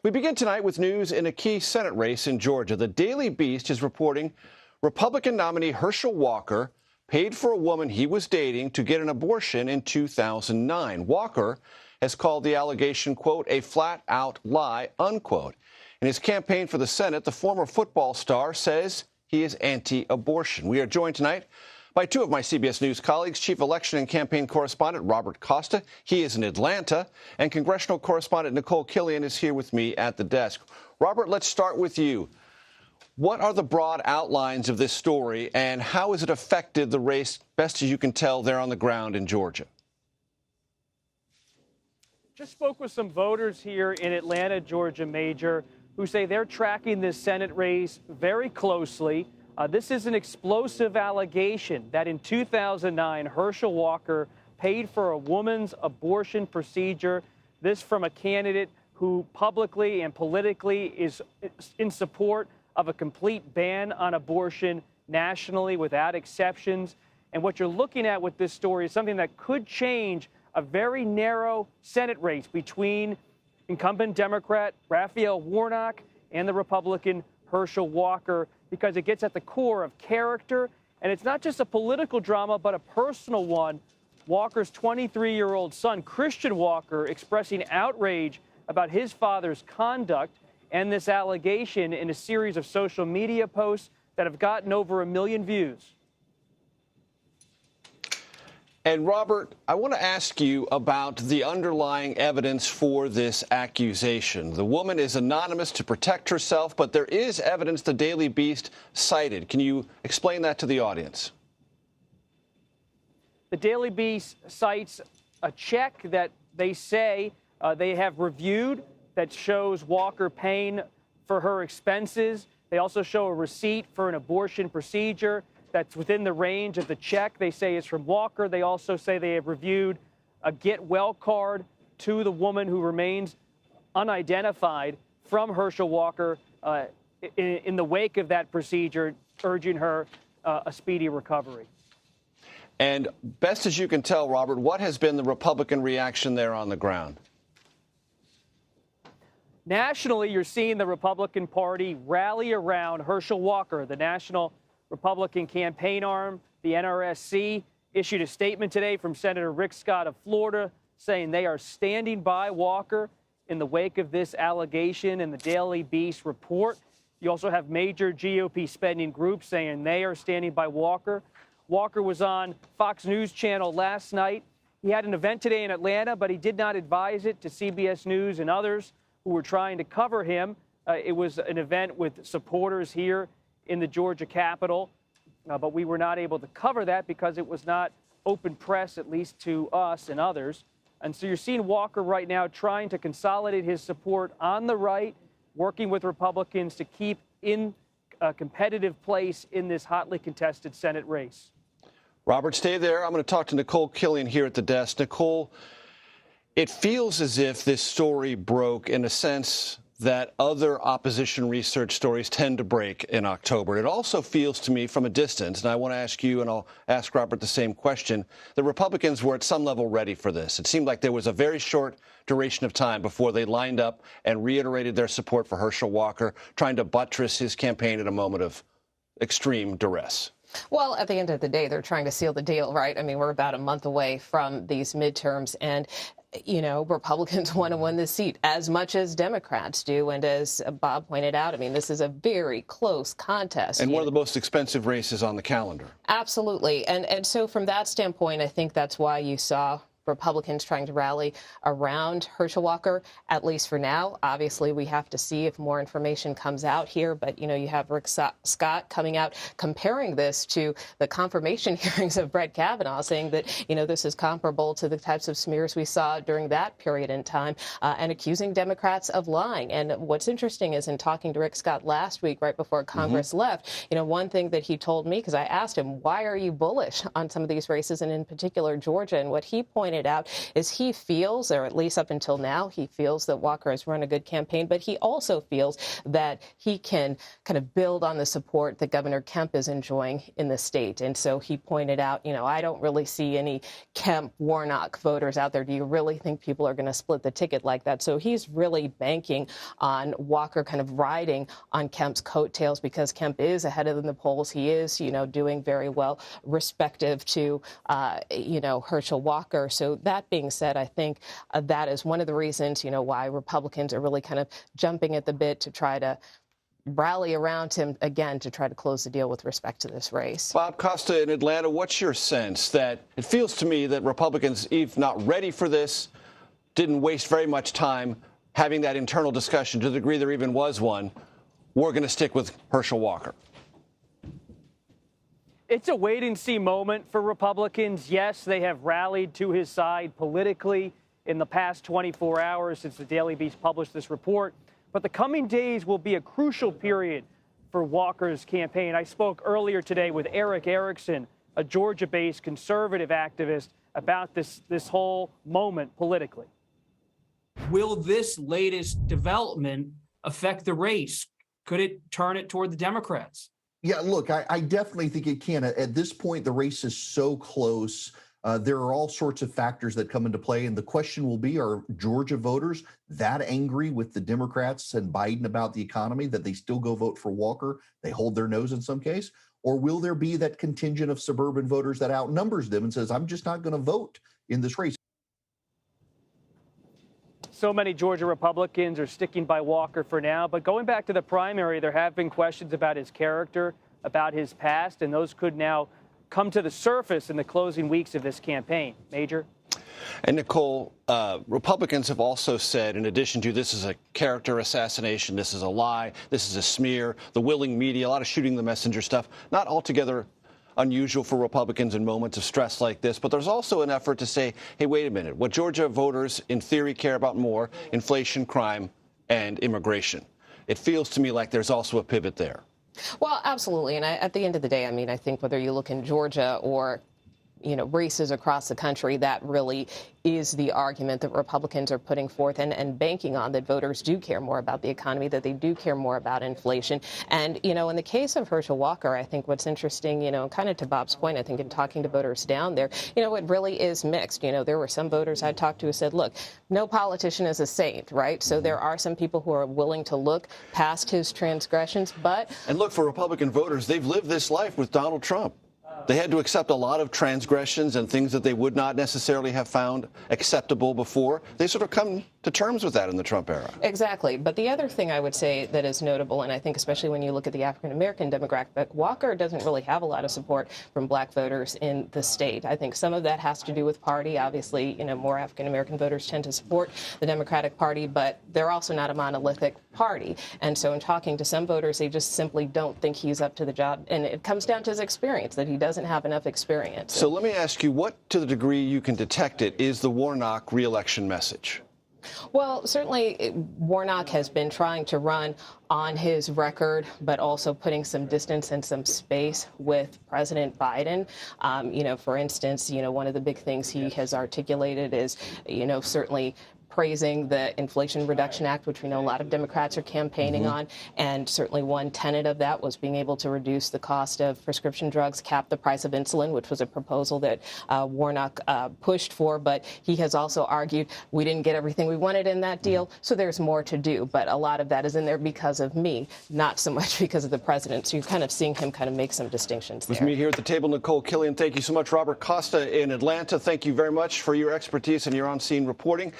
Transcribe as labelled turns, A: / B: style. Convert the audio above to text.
A: We begin tonight with news in a key Senate race in Georgia. The Daily Beast is reporting Republican nominee Herschel Walker paid for a woman he was dating to get an abortion in 2009. Walker has called the allegation, quote, a flat-out lie, unquote. In his campaign for the Senate, the former football star says he is anti-abortion. We are joined tonight by two of my CBS News colleagues, Chief Election and Campaign Correspondent Robert Costa. He is in Atlanta. And Congressional Correspondent Nikole Killion is here with me at the desk. Robert, let's start with you. What are the broad outlines of this story, and how has it affected the race, best as you can tell, there on the ground in Georgia?
B: Just spoke with some voters here in Atlanta, Georgia, Major, who say they're tracking this Senate race very closely. This is an explosive allegation that in 2009, Herschel Walker paid for a woman's abortion procedure. This from a candidate who publicly and politically is in support of a complete ban on abortion nationally without exceptions. And what you're looking at with this story is something that could change a very narrow Senate race between incumbent Democrat Raphael Warnock and the Republican Herschel Walker, because it gets at the core of character. And it's not just a political drama, but a personal one. Walker's 23-year-old son, Christian Walker, expressing outrage about his father's conduct and this allegation in a series of social media posts that have gotten over 1 million views.
A: And Robert, I want to ask you about the underlying evidence for this accusation. The woman is anonymous to protect herself, but there is evidence the Daily Beast cited. Can you explain that to the audience?
B: The Daily Beast cites a check that they say they have reviewed that shows Walker paying for her expenses. They also show a receipt for an abortion procedure that's within the range of the check they say is from Walker. They also say they have reviewed a get well card to the woman who remains unidentified from Herschel Walker in the wake of that procedure, urging her a speedy recovery.
A: And best as you can tell, Robert, what has been the Republican reaction there on the ground?
B: Nationally, you're seeing the Republican Party rally around Herschel Walker. The National Republican campaign arm, the NRSC, issued a statement today from Senator Rick Scott of Florida saying they are standing by Walker in the wake of this allegation in the Daily Beast report. You also have major GOP spending groups saying they are standing by Walker. Walker was on Fox News Channel last night. He had an event today in Atlanta, but he did not advise it to CBS News and others who were trying to cover him. It was an event with supporters here in the Georgia Capitol, but we were not able to cover that because it was not open press, at least to us and others. And so you're seeing Walker right now trying to consolidate his support on the right, working with Republicans to keep in a competitive place in this hotly contested Senate race.
A: Robert, stay there. I'm going to talk to Nikole Killion here at the desk. Nikole, it feels as if this story broke in a sense that other opposition research stories tend to break in October. It also feels to me from a distance, and I want to ask you, and I'll ask Robert the same question, the Republicans were at some level ready for this. It seemed like there was a very short duration of time before they lined up and reiterated their support for Herschel Walker, trying to buttress his campaign at a moment of extreme duress.
C: Well, at the end of the day, they're trying to seal the deal, right? I mean, we're about a month away from these midterms, and you know, Republicans want to win this seat as much as Democrats do. And as Bob pointed out, I mean, this is a very close contest.
A: And one of the most expensive races on the calendar.
C: Absolutely. And so from that standpoint, I think that's why you saw Republicans trying to rally around Herschel Walker, at least for now. Obviously, we have to see if more information comes out here. But, you know, you have Rick Scott coming out comparing this to the confirmation hearings of Brett Kavanaugh, saying that, you know, this is comparable to the types of smears we saw during that period in time, and accusing Democrats of lying. And what's interesting is in talking to Rick Scott last week, right before Congress left, you know, one thing that he told me, because I asked him, why are you bullish on some of these races, and in particular Georgia? And what he pointed pointed out is he feels, or at least up until now, he feels that Walker has run a good campaign, but he also feels that he can kind of build on the support that Governor Kemp is enjoying in the state. And so he pointed out, I don't really see any Kemp-Warnock voters out there. Do you really think people are going to split the ticket like that? So he's really banking on Walker kind of riding on Kemp's coattails because Kemp is ahead of them in the polls. He is, doing very well respective to, Herschel Walker. So that being said, I think that is one of the reasons, why Republicans are really kind of jumping at the bit to try to rally around him again to try to close the deal with respect to this race.
A: Bob Costa in Atlanta, what's your sense that it feels to me that Republicans, if not ready for this, didn't waste very much time having that internal discussion to the degree there even was one? We're going to stick with Herschel Walker.
B: It's a wait-and-see moment for Republicans. Yes, they have rallied to his side politically in the past 24 hours since the Daily Beast published this report. But the coming days will be a crucial period for Walker's campaign. I spoke earlier today with Eric Erickson, a Georgia-based conservative activist, about this whole moment politically.
D: Will this latest development affect the race? Could it turn it toward the Democrats?
E: Yeah, look, I definitely think it can. At this point, the race is so close. There are all sorts of factors that come into play. And the question will be, are Georgia voters that angry with the Democrats and Biden about the economy that they still go vote for Walker? They hold their nose in some case. Or will there be that contingent of suburban voters that outnumbers them and says, I'm just not going to vote in this race?
B: So many Georgia Republicans are sticking by Walker for now. But going back to the primary, there have been questions about his character, about his past, and those could now come to the surface in the closing weeks of this campaign. Major?
A: And Nikole, Republicans have also said, in addition to this is a character assassination, this is a lie, this is a smear, the willing media, a lot of shooting the messenger stuff, not altogether unusual for Republicans in moments of stress like this. But there's also an effort to say, hey, wait a minute, what Georgia voters in theory care about more, inflation, crime, and immigration. It feels to me like there's also a pivot there.
C: Well, absolutely. And at the end of the day, I think whether you look in Georgia or races across the country, that really is the argument that Republicans are putting forth and banking on, that voters do care more about the economy, that they do care more about inflation. And, in the case of Herschel Walker, I think what's interesting, kind of to Bob's point, I think in talking to voters down there, it really is mixed. There were some voters I talked to who said, look, no politician is a saint, right? So there are some people who are willing to look past his transgressions, but...
A: And look, for Republican voters, they've lived this life with Donald Trump. They had to accept a lot of transgressions and things that they would not necessarily have found acceptable before. They sort of come to terms with that in the Trump era.
C: Exactly. But the other thing I would say that is notable, and I think especially when you look at the African-American demographic, Walker doesn't really have a lot of support from black voters in the state. I think some of that has to do with party. Obviously, more African-American voters tend to support the Democratic Party, but they're also not a monolithic party. And so in talking to some voters, they just simply don't think he's up to the job. And it comes down to his experience, that he doesn't have enough experience.
A: So let me ask you, what, to the degree you can detect it, is the Warnock re-election message?
C: Well, certainly Warnock has been trying to run on his record, but also putting some distance and some space with President Biden. For instance, one of the big things he has articulated is, certainly praising the Inflation Reduction Act, which we know a lot of Democrats are campaigning on. And certainly one tenet of that was being able to reduce the cost of prescription drugs, cap the price of insulin, which was a proposal that Warnock pushed for. But he has also argued we didn't get everything we wanted in that deal, so there's more to do. But a lot of that is in there because of me, not so much because of the president. So you're kind of seeing him kind of make some distinctions there.
A: With me here at the table, Nikole Killion. Thank you so much. Robert Costa in Atlanta, thank you very much for your expertise and your on-scene reporting.